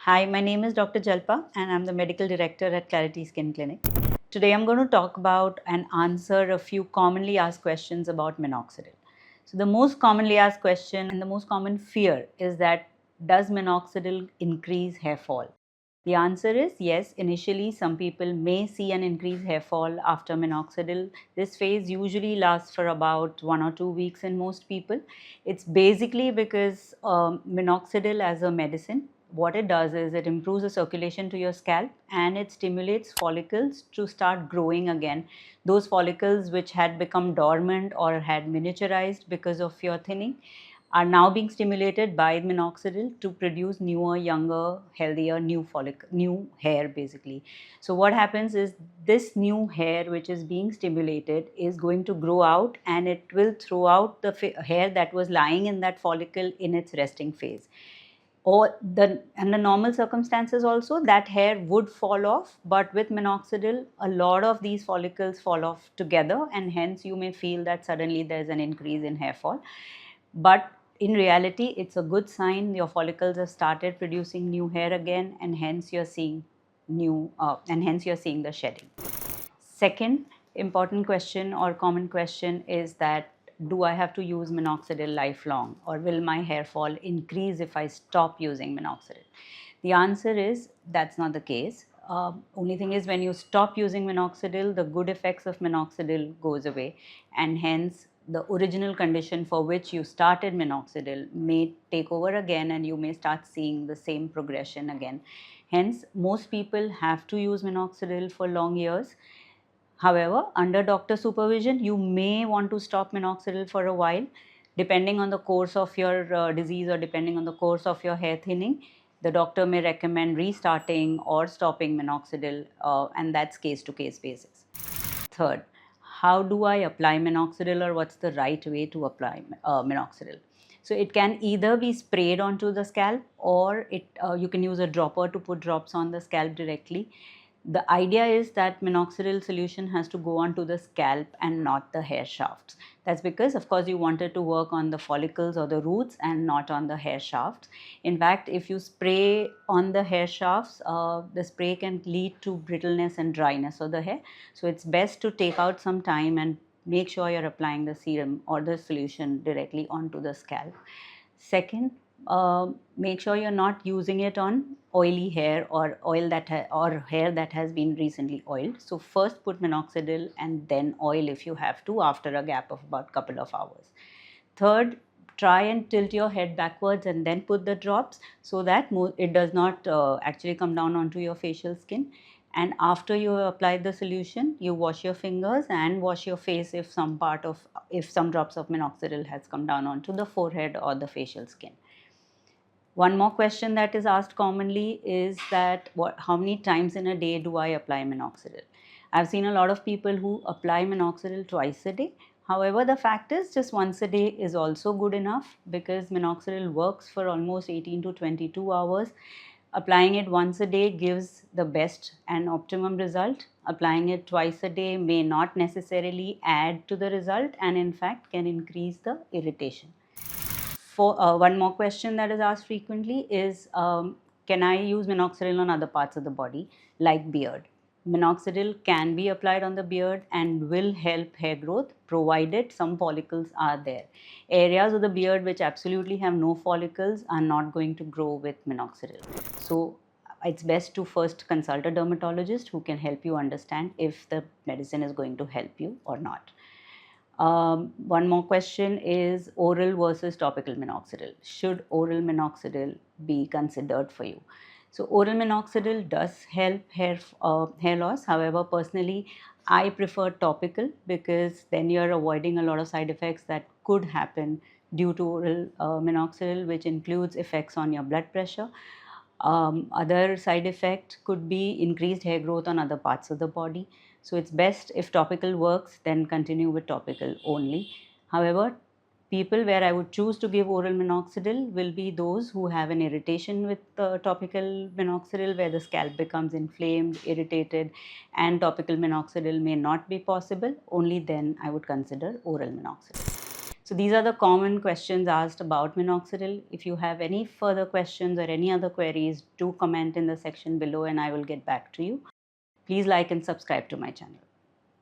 Hi, my name is Dr. Jalpa and I'm the medical director at Clarity Skin Clinic. Today I'm going to talk about and answer a few commonly asked questions about minoxidil. So the most commonly asked question and the most common fear is that does minoxidil increase hair fall? The answer is yes. Initially, some people may see an increased hair fall after minoxidil. This phase usually lasts for about 1 or 2 weeks in most people. It's basically because minoxidil as a medicine, what it does is it improves the circulation to your scalp and it stimulates follicles to start growing again. Those follicles which had become dormant or had miniaturized because of your thinning are now being stimulated by minoxidil to produce newer, younger, healthier, new hair basically. So what happens is this new hair which is being stimulated is going to grow out and it will throw out the hair that was lying in that follicle in its resting phase. Or under normal circumstances also that hair would fall off, but with minoxidil a lot of these follicles fall off together and hence you may feel that suddenly there's an increase in hair fall. But in reality, it's a good sign your follicles have started producing new hair again, and hence you're seeing the shedding. Second important question or common question is that do I have to use minoxidil lifelong, or will my hair fall increase if I stop using minoxidil? The answer is that's not the case. Only thing is when you stop using minoxidil, the good effects of minoxidil goes away, and hence the original condition for which you started minoxidil may take over again and you may start seeing the same progression again. Hence, most people have to use minoxidil for long years. However, under doctor supervision, you may want to stop minoxidil for a while. Depending on the course of your disease or depending on the course of your hair thinning, the doctor may recommend restarting or stopping minoxidil, and that's case to case basis. Third, how do I apply minoxidil, or what's the right way to apply minoxidil? So it can either be sprayed onto the scalp, or you can use a dropper to put drops on the scalp directly. The idea is that minoxidil solution has to go onto the scalp and not the hair shafts. That's because, of course, you wanted to work on the follicles or the roots and not on the hair shafts. In fact, if you spray on the hair shafts, the spray can lead to brittleness and dryness of the hair. So it's best to take out some time and make sure you're applying the serum or the solution directly onto the scalp. Second, make sure you're not using it on oily hair or or hair that has been recently oiled. So first put minoxidil and then oil if you have to after a gap of about couple of hours. Third, try and tilt your head backwards and then put the drops so that it does not actually come down onto your facial skin. And after you have applied the solution, you wash your fingers and wash your face if some drops of minoxidil has come down onto the forehead or the facial skin. One more question that is asked commonly is that how many times in a day do I apply minoxidil? I've seen a lot of people who apply minoxidil twice a day. However, the fact is just once a day is also good enough because minoxidil works for almost 18 to 22 hours. Applying it once a day gives the best and optimum result. Applying it twice a day may not necessarily add to the result and in fact can increase the irritation. For one more question that is asked frequently is can I use minoxidil on other parts of the body like beard? Minoxidil can be applied on the beard and will help hair growth provided some follicles are there. Areas of the beard which absolutely have no follicles are not going to grow with minoxidil. So it's best to first consult a dermatologist who can help you understand if the medicine is going to help you or not. One more question is oral versus topical minoxidil. Should oral minoxidil be considered for you? So oral minoxidil does help hair loss. However, personally, I prefer topical because then you're avoiding a lot of side effects that could happen due to oral minoxidil, which includes effects on your blood pressure. Other side effect could be increased hair growth on other parts of the body. So it's best if topical works, then continue with topical only. However, people where I would choose to give oral minoxidil will be those who have an irritation with topical minoxidil where the scalp becomes inflamed, irritated, and topical minoxidil may not be possible. Only then I would consider oral minoxidil. So So these are the common questions asked about minoxidil. If you have any further questions or any other queries, do comment in the section below and I will get back to you. Please like and subscribe to my channel.